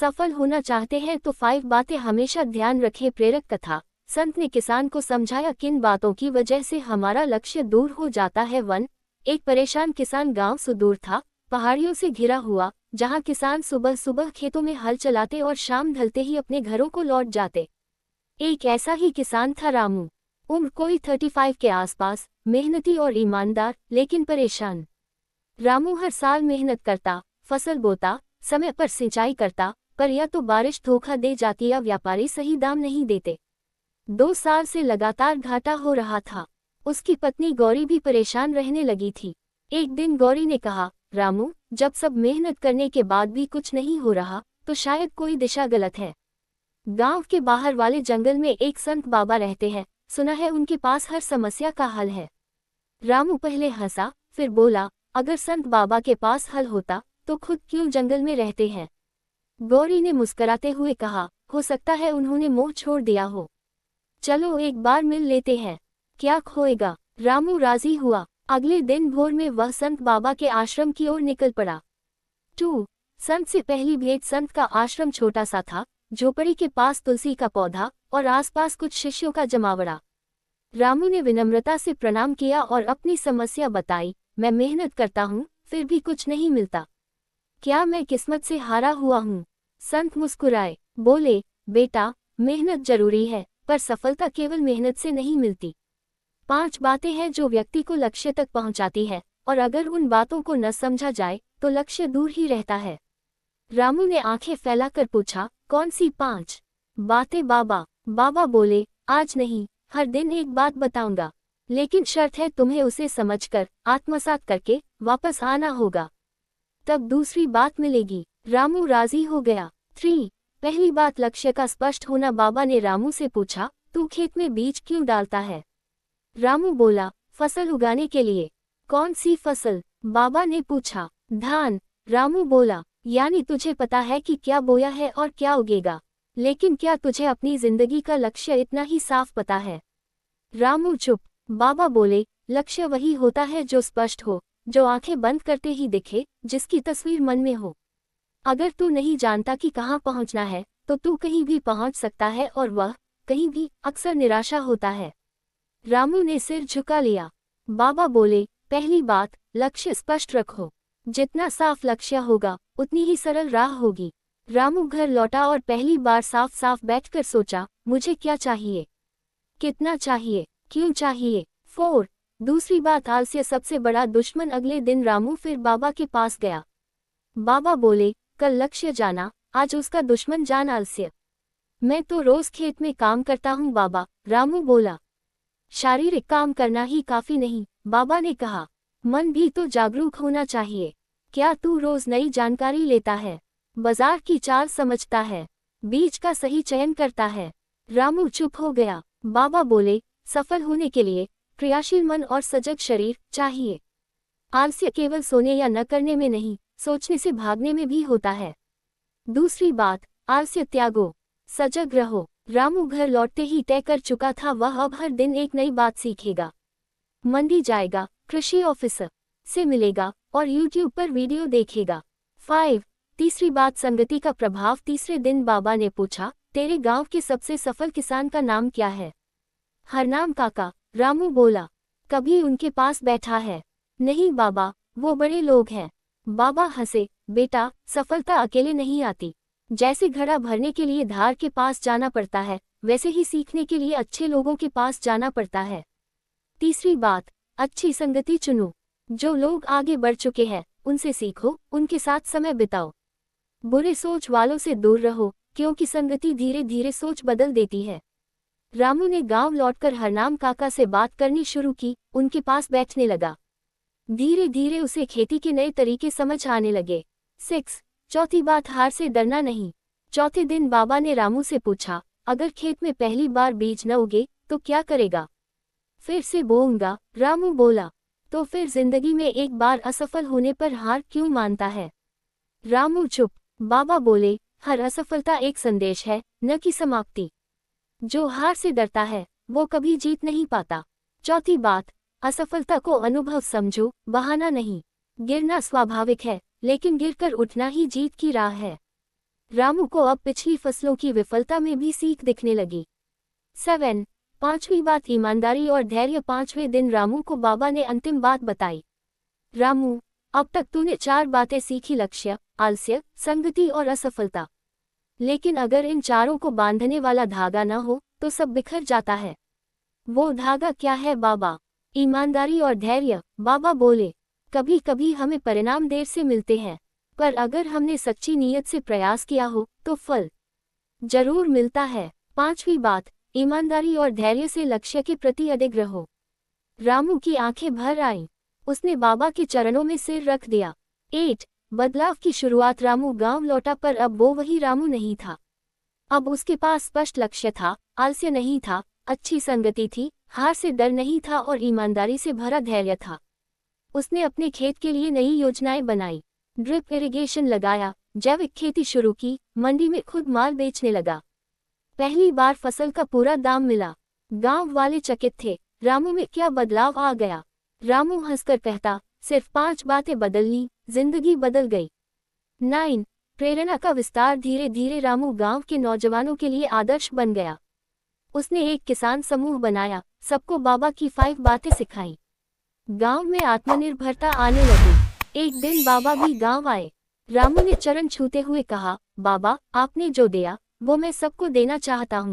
सफल होना चाहते हैं तो 5 बातें हमेशा ध्यान रखें। प्रेरक कथा। संत ने किसान को समझाया किन बातों की वजह से हमारा लक्ष्य दूर हो जाता है। 1। एक परेशान किसान गांव सुदूर था, पहाड़ियों से घिरा हुआ, जहां किसान सुबह सुबह खेतों में हल चलाते और शाम ढलते ही अपने घरों को लौट जाते। एक ऐसा ही किसान था रामू। उम्र कोई 35 के आसपास, मेहनती और ईमानदार, लेकिन परेशान। रामू हर साल मेहनत करता, फसल बोता, समय पर सिंचाई करता, पर या तो बारिश धोखा दे जाती या व्यापारी सही दाम नहीं देते। 2 साल से लगातार घाटा हो रहा था। उसकी पत्नी गौरी भी परेशान रहने लगी थी। एक दिन गौरी ने कहा, रामू, जब सब मेहनत करने के बाद भी कुछ नहीं हो रहा, तो शायद कोई दिशा गलत है। गांव के बाहर वाले जंगल में एक संत बाबा रहते हैं, सुना है उनके पास हर समस्या का हल है। रामू पहले हंसा, फिर बोला, अगर संत बाबा के पास हल होता तो खुद क्यों जंगल में रहते हैं। गौरी ने मुस्कुराते हुए कहा, हो सकता है उन्होंने मोह छोड़ दिया हो। चलो एक बार मिल लेते हैं, क्या खोएगा। रामू राजी हुआ। अगले दिन भोर में वह संत बाबा के आश्रम की ओर निकल पड़ा। 2। संत से पहली भेंट। संत का आश्रम छोटा सा था, झोपड़ी के पास तुलसी का पौधा और आसपास कुछ शिष्यों का जमावड़ा। रामू ने विनम्रता से प्रणाम किया और अपनी समस्या बताई, मैं मेहनत करता हूँ, फिर भी कुछ नहीं मिलता। क्या मैं किस्मत से हारा हुआ हूँ? संत मुस्कुराए, बोले, बेटा, मेहनत जरूरी है, पर सफलता केवल मेहनत से नहीं मिलती। 5 बातें हैं जो व्यक्ति को लक्ष्य तक पहुंचाती है, और अगर उन बातों को न समझा जाए तो लक्ष्य दूर ही रहता है। रामू ने आंखें फैलाकर पूछा, कौन सी 5 बातें बाबा? बाबा बोले, आज नहीं, हर दिन एक बात बताऊंगा, लेकिन शर्त है तुम्हें उसे समझकर, आत्मसात करके वापस आना होगा, तब दूसरी बात मिलेगी। रामू राजी हो गया। 3। पहली बात लक्ष्य का स्पष्ट होना। बाबा ने रामू से पूछा, तू खेत में बीज क्यों डालता है? रामू बोला, फसल उगाने के लिए। कौन सी फसल? बाबा ने पूछा। धान। रामू बोला, यानी तुझे पता है कि क्या बोया है और क्या उगेगा, लेकिन क्या तुझे अपनी जिंदगी का लक्ष्य इतना ही साफ पता है? रामू चुप। बाबा बोले, लक्ष्य वही होता है जो स्पष्ट हो, जो आंखें बंद करते ही दिखे, जिसकी तस्वीर मन में हो। अगर तू नहीं जानता कि कहाँ पहुँचना है, तो तू कहीं भी पहुँच सकता है, और वह कहीं भी अक्सर निराशा होता है। रामू ने सिर झुका लिया। बाबा बोले, पहली बात, लक्ष्य स्पष्ट रखो। जितना साफ लक्ष्य होगा, उतनी ही सरल राह होगी। रामू घर लौटा और पहली बार साफ साफ बैठकर सोचा, मुझे क्या चाहिए, कितना चाहिए, क्यों चाहिए। 4। दूसरी बात, आलस्य सबसे बड़ा दुश्मन। अगले दिन रामू फिर बाबा के पास गया। बाबा बोले, कल लक्ष्य जाना, आज उसका दुश्मन जान आलस्य। मैं तो रोज खेत में काम करता हूँ बाबा। रामू बोला, शारीरिक काम करना ही काफी नहीं, बाबा ने कहा, मन भी तो जागरूक होना चाहिए। क्या तू रोज नई जानकारी लेता है, बाजार की चाल समझता है, बीज का सही चयन करता है? रामू चुप हो गया। बाबा बोले, सफल होने के लिए क्रियाशील मन और सजग शरीर चाहिए। आलस्य केवल सोने या न करने में नहीं, सोचने से भागने में भी होता है। दूसरी बात, आलस्य त्यागो, सजग रहो। रामू घर लौटते ही तय कर चुका था, वह अब हर दिन एक नई बात सीखेगा। मंडी जाएगा, कृषि ऑफिसर से मिलेगा और YouTube पर वीडियो देखेगा। 5। तीसरी बात, संगति का प्रभाव। तीसरे दिन बाबा ने पूछा, तेरे गांव के सबसे सफल किसान का नाम क्या है? हरनाम काका। रामू बोला, कभी उनके पास बैठा है? नहीं बाबा, वो बड़े लोग हैं। बाबा हंसे, बेटा, सफलता अकेले नहीं आती। जैसे घड़ा भरने के लिए धार के पास जाना पड़ता है, वैसे ही सीखने के लिए अच्छे लोगों के पास जाना पड़ता है। तीसरी बात, अच्छी संगति चुनो। जो लोग आगे बढ़ चुके हैं, उनसे सीखो, उनके साथ समय बिताओ। बुरे सोच वालों से दूर रहो, क्योंकि संगति धीरे धीरे सोच बदल देती है। रामू ने गांव लौटकर हरनाम काका से बात करनी शुरू की, उनके पास बैठने लगा। धीरे धीरे उसे खेती के नए तरीके समझ आने लगे। 6। चौथी बात, हार से डरना नहीं। चौथे दिन बाबा ने रामू से पूछा, अगर खेत में पहली बार बीज न उगे तो क्या करेगा? फिर से बोऊंगा, रामू बोला। तो फिर जिंदगी में एक बार असफल होने पर हार क्यों मानता है? रामू चुप। बाबा बोले, हर असफलता एक संदेश है, न कि समाप्ति। जो हार से डरता है, वो कभी जीत नहीं पाता। चौथी बात, असफलता को अनुभव समझो, बहाना नहीं। गिरना स्वाभाविक है, लेकिन गिरकर उठना ही जीत की राह है। रामू को अब पिछली फसलों की विफलता में भी सीख दिखने लगी। 7. पांचवी बात, ईमानदारी और धैर्य। 5वें दिन रामू को बाबा ने अंतिम बात बताई। रामू, अब तक तूने 4 बातें सीखी, लक्ष्य, आलस्य, संगति और असफलता। लेकिन अगर इन चारों को बांधने वाला धागा न हो तो सब बिखर जाता है। वो धागा क्या है बाबा? ईमानदारी और धैर्य, बाबा बोले। कभी कभी हमें परिणाम देर से मिलते हैं, पर अगर हमने सच्ची नीयत से प्रयास किया हो तो फल जरूर मिलता है। 5वीं बात, ईमानदारी और धैर्य से लक्ष्य के प्रति अडिग रहो। रामू की आंखें भर आईं। उसने बाबा के चरणों में सिर रख दिया। 8. बदलाव की शुरुआत। रामू गांव लौटा, पर अब वो वही रामू नहीं था। अब उसके पास स्पष्ट लक्ष्य था, आलस्य नहीं था, अच्छी संगति थी, हार से डर नहीं था और ईमानदारी से भरा धैर्य था। उसने अपने खेत के लिए नई योजनाएं बनाई, ड्रिप इरिगेशन लगाया, जैविक खेती शुरू की, मंडी में खुद माल बेचने लगा। पहली बार फसल का पूरा दाम मिला। गांव वाले चकित थे, रामू में क्या बदलाव आ गया। रामू हंसकर कहता, सिर्फ 5 बातें बदल ली, जिंदगी बदल गई। 9. प्रेरणा का विस्तार। धीरे धीरे रामू गांव के नौजवानों के लिए आदर्श बन गया। उसने एक किसान समूह बनाया, सबको बाबा की 5 बातें सिखाई। गांव में आत्मनिर्भरता आने लगी। एक दिन बाबा भी गांव आए। रामू ने चरण छूते हुए कहा, बाबा, आपने जो दिया वो मैं सबको देना चाहता हूँ।